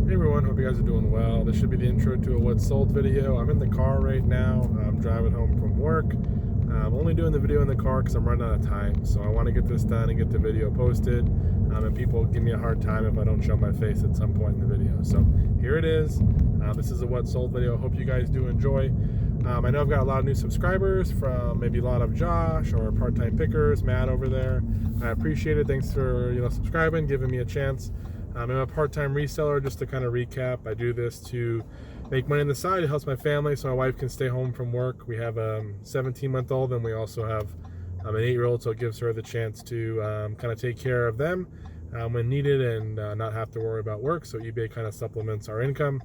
Hey everyone, hope you guys are doing well. This should be the intro to a What's Sold video. I'm in the car right now. I'm driving home from work. I'm only doing the video in the car because I'm running out of time. So I want to get this done and get the video posted. And people give me a hard time if I don't show my face at some point in the video. So here it is. This is a What's Sold video. Hope you guys do enjoy. I know I've got a lot of new subscribers from maybe a lot of Josh or part-time pickers, Matt over there. I appreciate it. Thanks for subscribing, giving me a chance. I'm a part-time reseller. Just to kind of recap, I do this to make money on the side. It helps my family so my wife can stay home from work. We have a 17-month-old and we also have an 8-year-old, so it gives her the chance to kind of take care of them when needed and not have to worry about work. So eBay kind of supplements our income.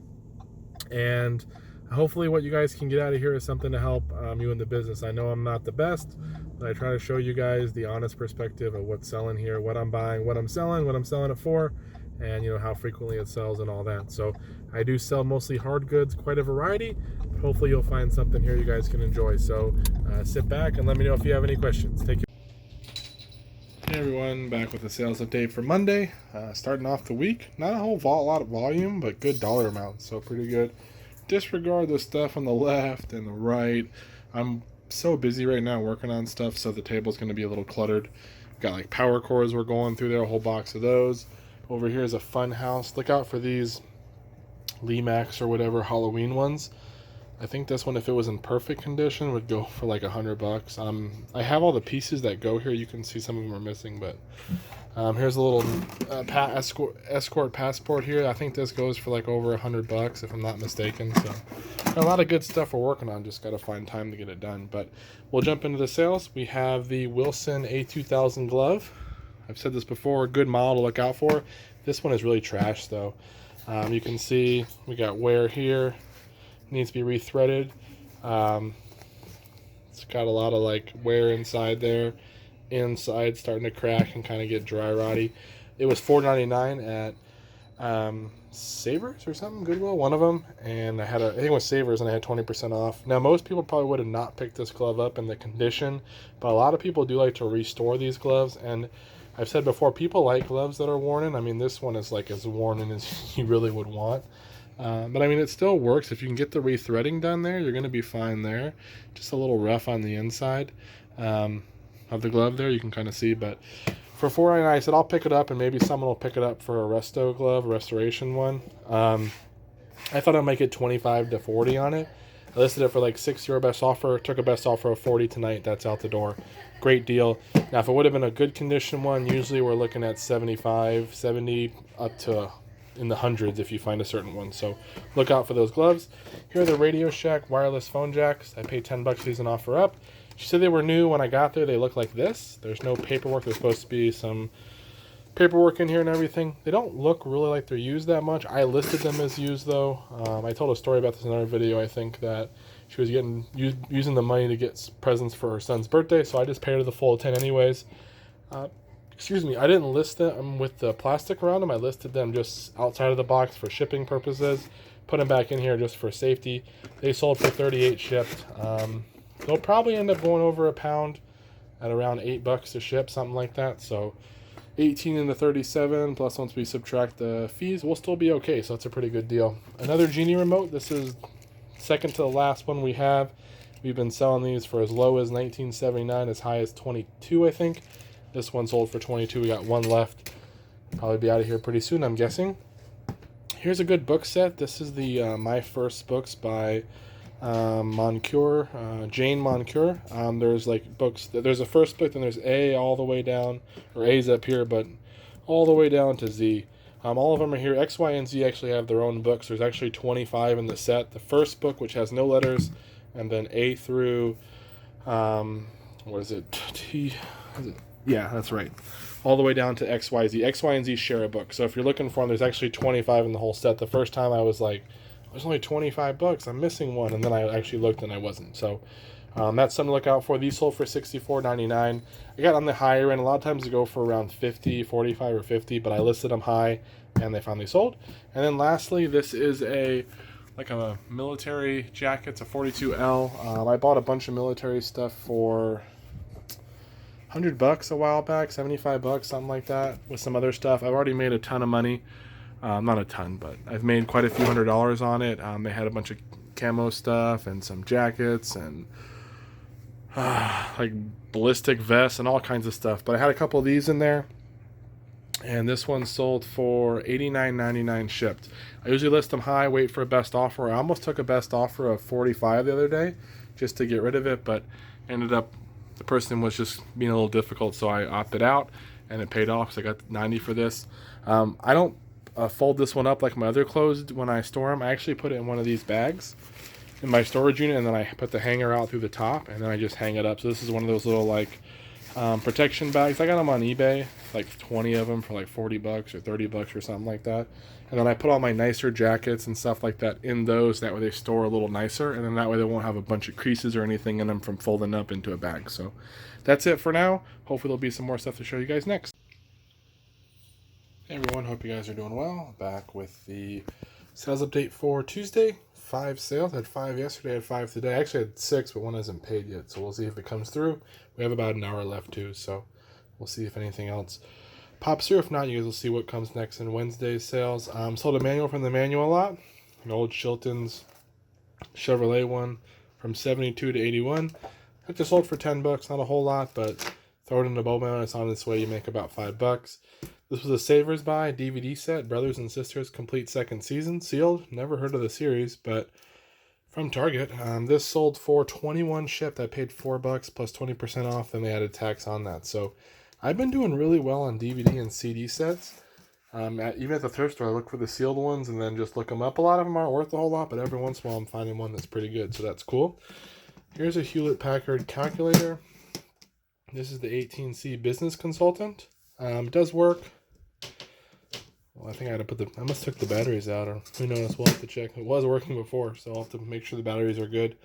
And hopefully what you guys can get out of here is something to help you in the business. I know I'm not the best, but I try to show you guys the honest perspective of what's selling here, what I'm buying, what I'm selling it for, and how frequently it sells and all that. So I do sell mostly hard goods, quite a variety, but hopefully you'll find something here you guys can enjoy. So sit back and let me know if you have any questions. Take care. Hey everyone, back with a sales update for Monday. Starting off the week, not a whole lot of volume, but good dollar amount, so pretty good. Disregard the stuff on the left and the right. I'm so busy right now working on stuff, so the table's going to be a little cluttered. Got like power cords we're going through there, a whole box of those. Over here is a fun house. Look out for these Limax or whatever Halloween ones. I think this one, if it was in perfect condition, would go for like $100. I have all the pieces that go here. You can see some of them are missing, but here's a little escort passport here. I think this goes for like over $100 if I'm not mistaken. So a lot of good stuff we're working on. Just got to find time to get it done. But we'll jump into the sales. We have the Wilson A2000 glove. I've said this before, good model to look out for. This one is really trash though. You can see we got wear here. Needs to be rethreaded. It's got a lot of like wear inside there. Inside starting to crack and kind of get dry rotty. It was $4.99 at Savers or something, Goodwill, one of them, and I think it was Savers and I had 20% off. Now most people probably would have not picked this glove up in the condition, but a lot of people do like to restore these gloves, and I've said before, people like gloves that are worn in. I mean, this one is like as worn in as you really would want. But I mean, it still works. If you can get the rethreading done there, you're going to be fine there. Just a little rough on the inside of the glove there, you can kind of see. But for $4.99, I said I'll pick it up, and maybe someone will pick it up for a resto glove, a restoration one. I thought I'd make it 25 to 40 on it. I listed it for like €6 best offer. Took a best offer of 40 tonight. That's out the door. Great deal. Now, if it would have been a good condition one, usually we're looking at 75, 70, up to in the hundreds if you find a certain one. So look out for those gloves. Here are the Radio Shack wireless phone jacks. I paid $10 for these an offer up. She said they were new when I got there. They look like this. There's no paperwork. There's supposed to be some paperwork in here and everything. They don't look really like they're used that much. I listed them as used though. I told a story about this in another video. I think that she was using the money to get presents for her son's birthday, so I just paid her the full 10 anyways. Excuse me, I didn't list them with the plastic around them. I listed them just outside of the box for shipping purposes. Put them back in here just for safety. They sold for 38 shipped. They'll probably end up going over a pound at around $8 to ship, something like that. So 18 into 37, plus once we subtract the fees, we'll still be okay. So that's a pretty good deal. Another Genie remote. This is second to the last one we have. We've been selling these for as low as $19.79, as high as $22, I think. This one sold for $22. We got one left. Probably be out of here pretty soon, I'm guessing. Here's a good book set. This is the My First Books by Moncure, Jane Moncure. There's like books. There's a first book, then there's A all the way down, or A's up here, but all the way down to Z. All of them are here. X, Y, and Z actually have their own books. There's actually 25 in the set. The first book, which has no letters, and then A through, what is it? T, is it? Yeah, that's right. All the way down to X, Y, Z. X, Y, and Z share a book. So if you're looking for them, there's actually 25 in the whole set. The first time I was like, there's only $25. I'm missing one. And then I actually looked and I wasn't. So that's something to look out for. These sold for $64.99. I got on the higher end. A lot of times they go for around 50, 45, or 50, but I listed them high and they finally sold. And then lastly, this is like a military jacket. It's a 42L. I bought a bunch of military stuff for $100 a while back, $75, something like that, with some other stuff. I've already made a ton of money. Not a ton, but I've made quite a few $100s on it. They had a bunch of camo stuff and some jackets and like ballistic vests and all kinds of stuff. But I had a couple of these in there, and this one sold for $89.99 shipped. I usually list them high, wait for a best offer. I almost took a best offer of $45 the other day just to get rid of it, but ended up the person was just being a little difficult, so I opted out, and it paid off. So I got $90 for this. I don't fold this one up like my other clothes when I store them. I actually put it in one of these bags in my storage unit, and then I put the hanger out through the top, and then I just hang it up. So this is one of those little like protection bags. I got them on eBay, like 20 of them for like $40 or $30 or something like that. And then I put all my nicer jackets and stuff like that in those. That way they store a little nicer, and then that way they won't have a bunch of creases or anything in them from folding up into a bag. So that's it for now. Hopefully there'll be some more stuff to show you guys next. Hey everyone, hope you guys are doing well. Back with the sales update for Tuesday. 5 sales. I had 5 yesterday, I had 5 today. I actually had 6, but one hasn't paid yet, so we'll see if it comes through. We have about an hour left too, so we'll see if anything else pops through. If not, you guys will see what comes next in Wednesday's sales. Sold a manual from the manual lot, an old Chilton's Chevrolet one from 72 to 81. It just sold for $10, not a whole lot, but throw it in the bow man. It's on its way. You make about $5. This was a Savers Buy DVD set, Brothers and Sisters Complete Second Season, sealed. Never heard of the series, but from Target. This sold for $21 shipped. I paid $4 plus 20% off, then they added tax on that. So I've been doing really well on DVD and CD sets. Even at the thrift store, I look for the sealed ones and then just look them up. A lot of them aren't worth a whole lot, but every once in a while I'm finding one that's pretty good, so that's cool. Here's a Hewlett-Packard calculator. This is the 18C Business Consultant. It does work. Well, I think I had to I must have took the batteries out, or who knows, we'll have to check. It was working before, so I'll have to make sure the batteries are good.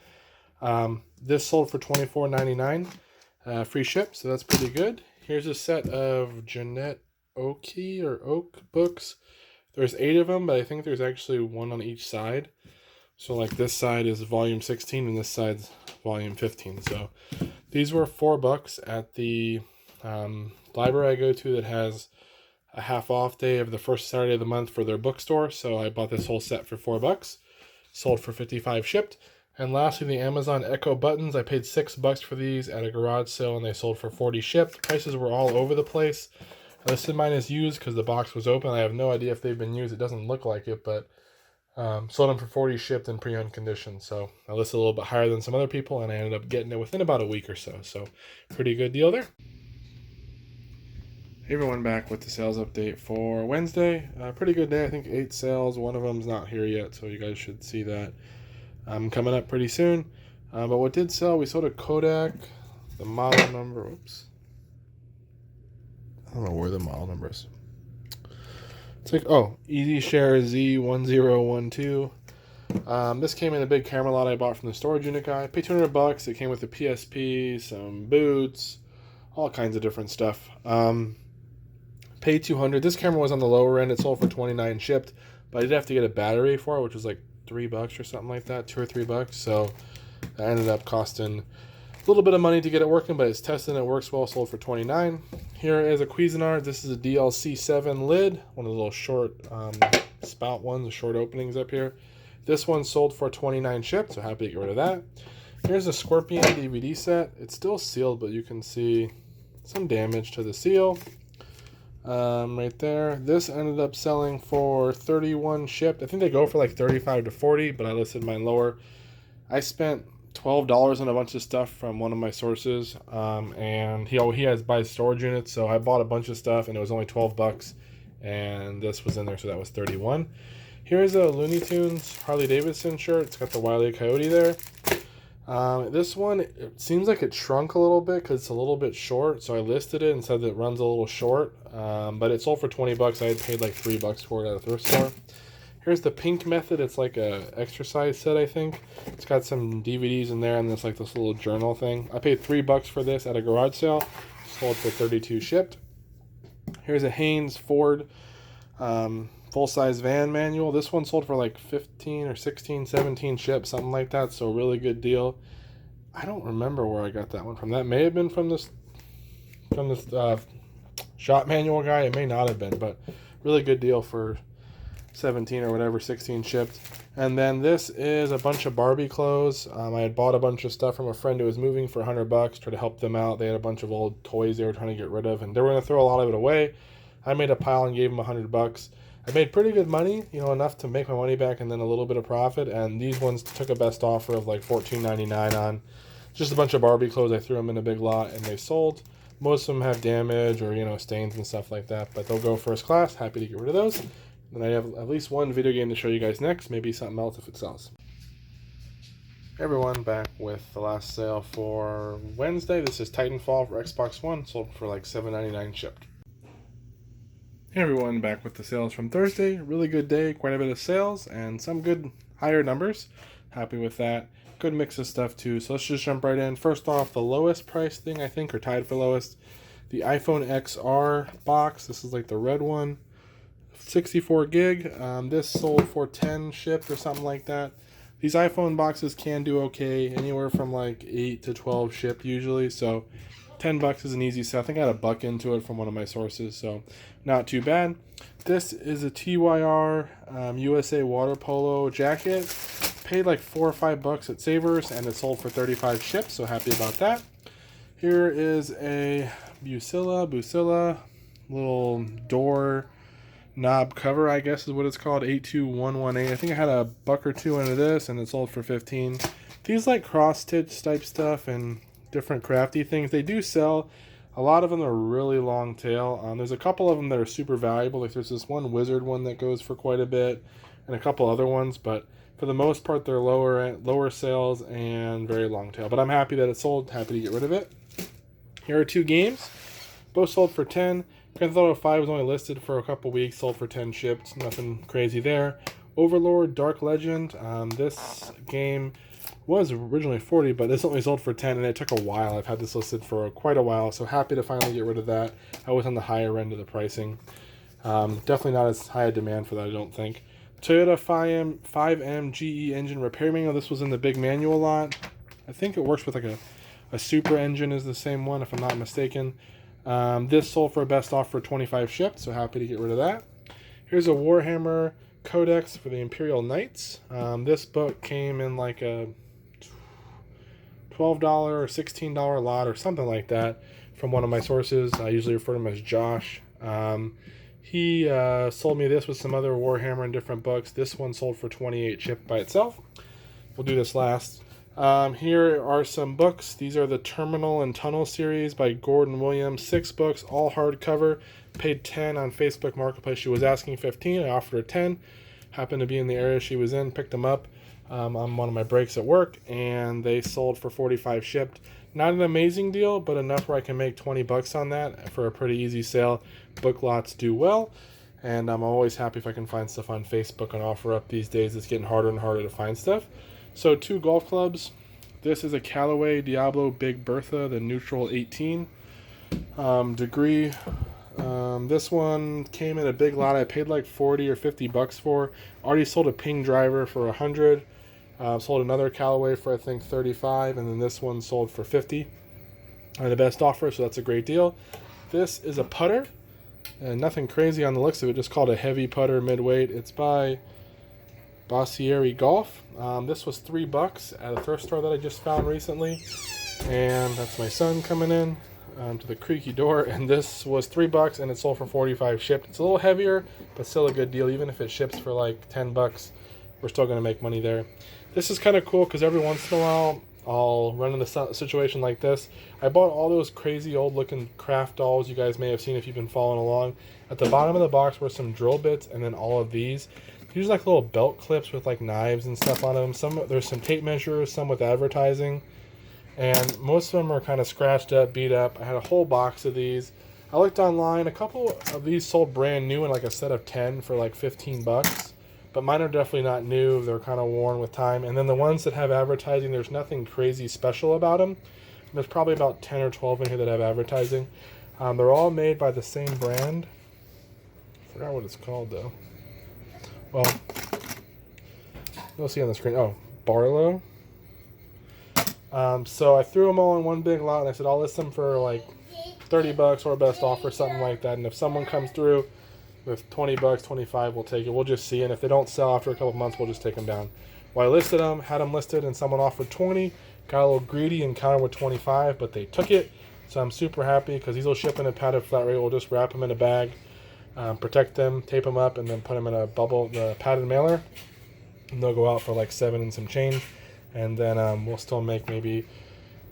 This sold for $24.99, free ship, so that's pretty good. Here's a set of Jeanette Oakey or Oak books. There's 8 of them, but I think there's actually one on each side. So like this side is volume 16 and this side's volume 15. So these were $4 at the library I go to that has a half off day of the first Saturday of the month for their bookstore. So I bought this whole set for $4. Sold for $55 shipped. And lastly, the Amazon Echo buttons. I paid $6 for these at a garage sale, and they sold for $40 shipped. Prices were all over the place. I listed mine as used because the box was open. I have no idea if they've been used. It doesn't look like it, but sold them for $40 shipped in pre-owned condition. So I listed a little bit higher than some other people, and I ended up getting it within about a week or so. So pretty good deal there. Hey everyone, back with the sales update for Wednesday. Pretty good day. I think 8 sales. One of them's not here yet, so you guys should see that coming up pretty soon. But what did sell, we sold a Kodak. The model number, oops. I don't know where the model number is. It's like, oh, Easy Share Z1012. This came in a big camera lot I bought from the storage unit guy. I paid $200. It came with a PSP, some boots, all kinds of different stuff. Paid $200. This camera was on the lower end. It sold for $29 shipped, but I did have to get a battery for it, which was like $3 or something like that, $2 or $3. So that ended up costing a little bit of money to get it working, but it's tested and it works well. Sold for $29. Here is a Cuisinart. This is a DLC7 lid, one of the little short spout ones, the short openings up here. This one sold for $29 shipped, so happy to get rid of that. Here's a Scorpion DVD set. It's still sealed, but you can see some damage to the seal right there. This ended up selling for $31 shipped. I think they go for like $35 to $40, but I listed mine lower. I spent $12 on a bunch of stuff from one of my sources, and he buys storage units, so I bought a bunch of stuff, and it was only $12, and this was in there, so that was $31. Here's a Looney Tunes Harley Davidson shirt. It's got the Wile E. Coyote there. This one, it seems like it shrunk a little bit because it's a little bit short, so I listed it and said that it runs a little short, but it sold for $20. I had paid like $3 for it at a thrift store. Here's the Pink Method. It's like a exercise set, I think. It's got some DVDs in there and there's like this little journal thing. I paid $3 for this at a garage sale. Sold for $32 shipped. Here's a Haynes Ford full-size van manual. This one sold for like 15 or 16, 17 shipped, something like that. So really good deal. I don't remember where I got that one from. That may have been from this shop manual guy. It may not have been, but really good deal for 17 or whatever, 16 shipped. And then this is a bunch of Barbie clothes. I had bought a bunch of stuff from a friend who was moving for $100, tried to help them out. They had a bunch of old toys they were trying to get rid of, and they were going to throw a lot of it away. I made a pile and gave them $100. I made pretty good money, you know, enough to make my money back and then a little bit of profit. And these ones took a best offer of like $14.99 on just a bunch of Barbie clothes. I threw them in a big lot and they sold. Most of them have damage or, you know, stains and stuff like that, but they'll go first class. Happy to get rid of those. Then I have at least one video game to show you guys next, maybe something else if it sells. Hey everyone, back with the last sale for Wednesday. This is Titanfall for Xbox One, sold for like $7.99 shipped. Hey everyone, back with the sales from Thursday. Really good day, quite a bit of sales, and some good higher numbers. Happy with that. Good mix of stuff too, so let's just jump right in. First off, the lowest price thing, I think, or tied for lowest, the iPhone XR box. This is like the red one. 64 gig. This sold for 10 shipped or something like that. These iPhone boxes can do okay, anywhere from like 8 to 12 shipped usually, so $10 is an easy sell. I think I had $1 into it from one of my sources, so not too bad. This is a TYR USA water polo jacket. Paid like $4 or $5 at Savers, and it sold for 35 shipped, so happy about that. Here is a Busilla little door knob cover, I guess is what it's called, 82118. I think I had $1 or $2 into this, and it sold for 15. These like cross stitch type stuff and different crafty things, they do sell. A lot of them are really long tail. There's a couple of them that are super valuable. Like there's this one wizard one that goes for quite a bit, and a couple other ones, but for the most part they're lower sales and very long tail. But I'm happy that it sold, happy to get rid of it. Here are two games, both sold for 10. Grand Theft Auto 5 was only listed for a couple weeks, sold for 10 shipped, nothing crazy there. Overlord Dark Legend, this game was originally 40, but this only sold for 10, and it took a while. I've had this listed for quite a while, so happy to finally get rid of that. I was on the higher end of the pricing. Definitely not as high a demand for that, I don't think. Toyota 5M GE engine repair manual. This was in the big manual lot. I think it works with like a super engine is the same one, if I'm not mistaken. This sold for a best offer 25 shipped, so happy to get rid of that. Here's a Warhammer Codex for the Imperial Knights. This book came in like a $12 or $16 lot or something like that from one of my sources. I usually refer to him as Josh. He sold me this with some other Warhammer and different books. This one sold for 28 shipped by itself. We'll do this last. Here are some books. These are the Terminal and Tunnel series by Gordon Williams. 6 books, all hardcover. Paid 10 on Facebook Marketplace. She was asking 15. I offered her 10. Happened to be in the area she was in. Picked them up on one of my breaks at work, and they sold for 45 shipped. Not an amazing deal, but enough where I can make 20 bucks on that for a pretty easy sale. Book lots do well, and I'm always happy if I can find stuff on Facebook and offer up these days. It's getting harder and harder to find stuff. So 2 golf clubs. This is a Callaway Diablo Big Bertha, the neutral 18 degree. This one came in a big lot. I paid like 40 or 50 bucks for. Already sold a Ping driver for 100. Sold another Callaway for I think 35, and then this one sold for 50 on the best offer, so that's a great deal. This is a putter, and nothing crazy on the looks of it, just called a heavy putter midweight. It's by Bossieri Golf. This was $3 at a thrift store that I just found recently, and that's my son coming in to the creaky door. And this was $3 and it sold for 45 shipped. It's a little heavier, but still a good deal. Even if it ships for like $10, we're still going to make money there. This is kind of cool because every once in a while I'll run into a situation like this. I bought all those crazy old looking craft dolls you guys may have seen if you've been following along. At the bottom of the box were some drill bits, and then all of these. These are like little belt clips with like knives and stuff on them. There's some tape measures, some with advertising, and most of them are kind of scratched up, beat up. I had a whole box of these. I looked online. A couple of these sold brand new in like a set of 10 for like 15 bucks. But mine are definitely not new. They're kind of worn with time. And then the ones that have advertising, there's nothing crazy special about them. There's probably about 10 or 12 in here that have advertising. They're all made by the same brand. I forgot what it's called though. Well, you'll see on the screen. Oh, Barlow. So I threw them all in one big lot, and I said I'll list them for like 30 bucks or best offer, something like that. And if someone comes through With 20 bucks, 25, we'll take it. We'll just see. And if they don't sell after a couple months, we'll just take them down. Well, I listed them, had them listed, and someone offered 20. Got a little greedy and countered with 25, but they took it. So I'm super happy because these will ship in a padded flat rate. We'll just wrap them in a bag, protect them, tape them up, and then put them in a the padded mailer. And they'll go out for like 7 and some change. And then we'll still make maybe,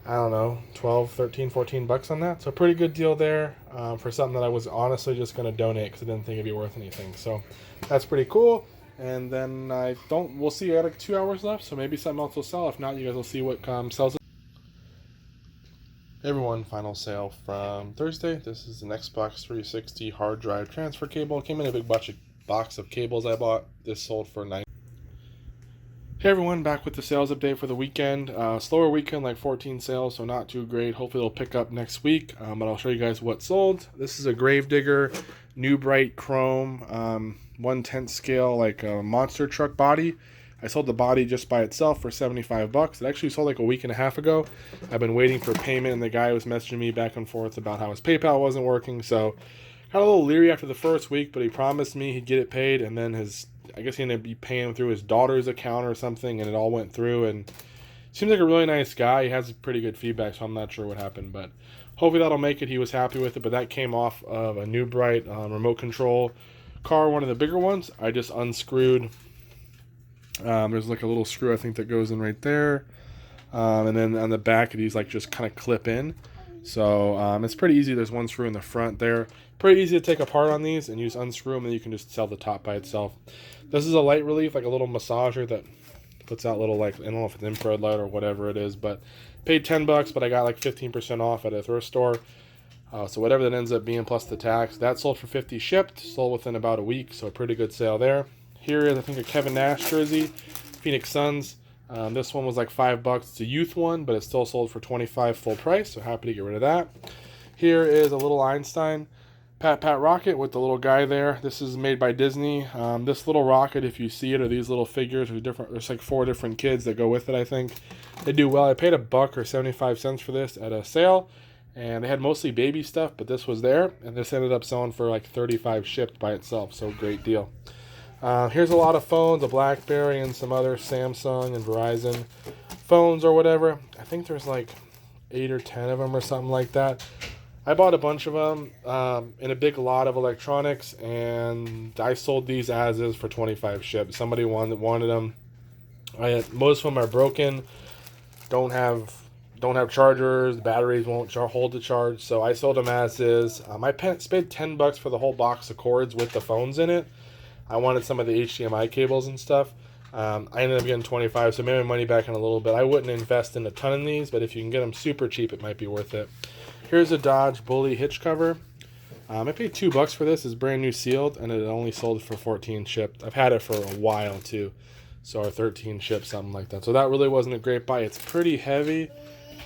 I don't know, 12, 13, 14 bucks on that. So pretty good deal there for something that I was honestly just going to donate because I didn't think it'd be worth anything. So that's pretty cool. And then we'll see. I got like 2 hours left, so maybe something else will sell. If not, you guys will see what sells. Hey everyone, final sale from Thursday. This is an Xbox 360 hard drive transfer cable. It came in a big box of cables I bought. This sold for $9. Hey everyone, back with the sales update for the weekend. Slower weekend, like 14 sales, so not too great. Hopefully it'll pick up next week, but I'll show you guys what sold. This is a Gravedigger, new bright chrome, 1/10 scale, like a monster truck body. I sold the body just by itself for 75 bucks. It actually sold like a week and a half ago. I've been waiting for payment, and the guy was messaging me back and forth about how his PayPal wasn't working, so got a little leery after the first week, but he promised me he'd get it paid, and then I guess he ended up paying through his daughter's account or something, and it all went through, and seems like a really nice guy. He has pretty good feedback, so I'm not sure what happened, but hopefully that'll make it. He was happy with it, but that came off of a new bright remote control car, one of the bigger ones. I just unscrewed. There's like a little screw, I think, that goes in right there, and then on the back, these like just kind of clip in. So it's pretty easy. There's one screw in the front there. Pretty easy to take apart on these, and you just unscrew them, and you can just sell the top by itself. This is a light relief, like a little massager that puts out little, like, I don't know if it's infrared light or whatever it is, but paid 10 bucks, but I got like 15% off at a thrift store. So whatever that ends up being plus the tax, that sold for 50 shipped, sold within about a week, so a pretty good sale there. Here is, I think, a Kevin Nash jersey, Phoenix Suns. This one was like 5 bucks. It's a youth one, but it still sold for 25 full price, so happy to get rid of that. Here is a little Einstein Pat rocket with the little guy there. This is made by Disney. This little rocket, if you see it, are these little figures. There's like 4 different kids that go with it, I think. They do well. I paid $1 or 75 cents for this at a sale, and they had mostly baby stuff, but this was there, and this ended up selling for like 35 shipped by itself, so great deal. Here's a lot of phones, a BlackBerry and some other Samsung and Verizon phones or whatever. I think there's like 8 or 10 of them or something like that. I bought a bunch of them in a big lot of electronics, and I sold these as is for 25 shipped. Somebody wanted them. Most of them are broken, don't have chargers, the batteries won't hold the charge, so I sold them as is. I paid 10 bucks for the whole box of cords with the phones in it. I wanted some of the HDMI cables and stuff. I ended up getting 25, so I made my money back in a little bit. I wouldn't invest in a ton in these, but if you can get them super cheap, it might be worth it. Here's a Dodge Bully hitch cover. I paid $2 for this. It's brand new sealed, and it only sold for 14 shipped. I've had it for a while too, so 13 shipped, something like that. So that really wasn't a great buy. It's pretty heavy.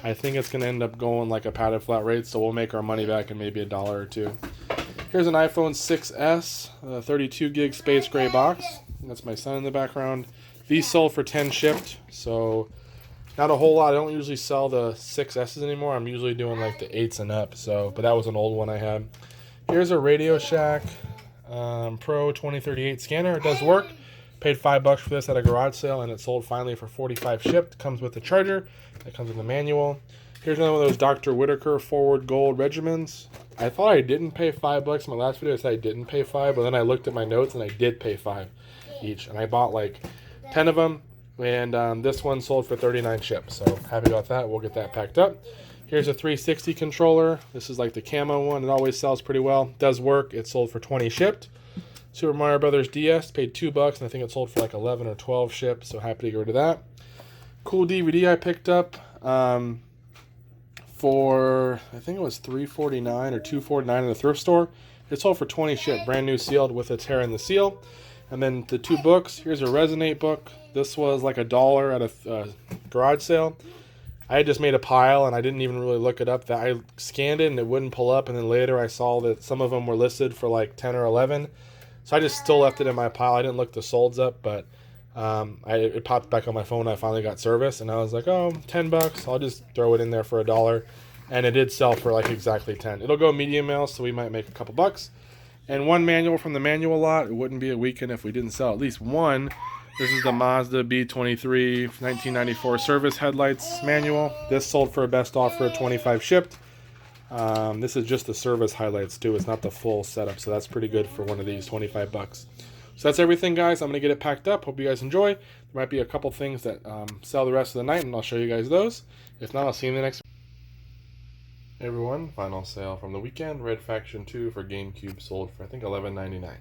I think it's going to end up going like a padded flat rate, so we'll make our money back in maybe $1 or $2. Here's an iPhone 6S, a 32 gig space gray box. That's my son in the background. These sold for 10 shipped, so not a whole lot. I don't usually sell the 6S's anymore. I'm usually doing like the 8s and up, but that was an old one I had. Here's a Radio Shack Pro 2038 scanner. It does work. Paid $5 for this at a garage sale, and it sold finally for 45 shipped. Comes with the charger. It comes with the manual. Here's another one of those Dr. Whitaker Forward Gold regimens. I thought I didn't pay $5 in my last video. I said I didn't pay $5, but then I looked at my notes and I did pay $5 each, and I bought like 10 of them. And this one sold for 39 shipped, so happy about that. We'll get that packed up. Here's a 360 controller. This is like the camo one. It always sells pretty well. Does work. It sold for 20 shipped. Super Mario Brothers DS, paid $2, and I think it sold for like 11 or 12 shipped, so happy to get rid of that. Cool DVD I picked up for, I think it was $3.49 or $2.49 in the thrift store. It sold for 20 shipped, brand new sealed with a tear in the seal. And then the 2 books. Here's a Resonate book. This was like $1 at a garage sale. I had just made a pile, and I didn't even really look it up. That I scanned it, and it wouldn't pull up. And then later I saw that some of them were listed for like 10 or 11. So I just still left it in my pile. I didn't look the solds up, but it popped back on my phone. I finally got service, and I was like, oh, $10. I'll just throw it in there for $1. And it did sell for like exactly 10. It'll go medium mail, so we might make a couple bucks. And one manual from the manual lot. It wouldn't be a weekend if we didn't sell at least one. This is the Mazda B23 1994 service headlights manual. This sold for a best offer of 25 shipped. This is just the service highlights too. It's not the full setup, so that's pretty good for one of these, 25 bucks. So that's everything, guys. I'm going to get it packed up. Hope you guys enjoy. There might be a couple things that sell the rest of the night, and I'll show you guys those. If not, I'll see you in the next. Hey everyone, final sale from the weekend. Red Faction 2 for GameCube sold for, I think, $11.99.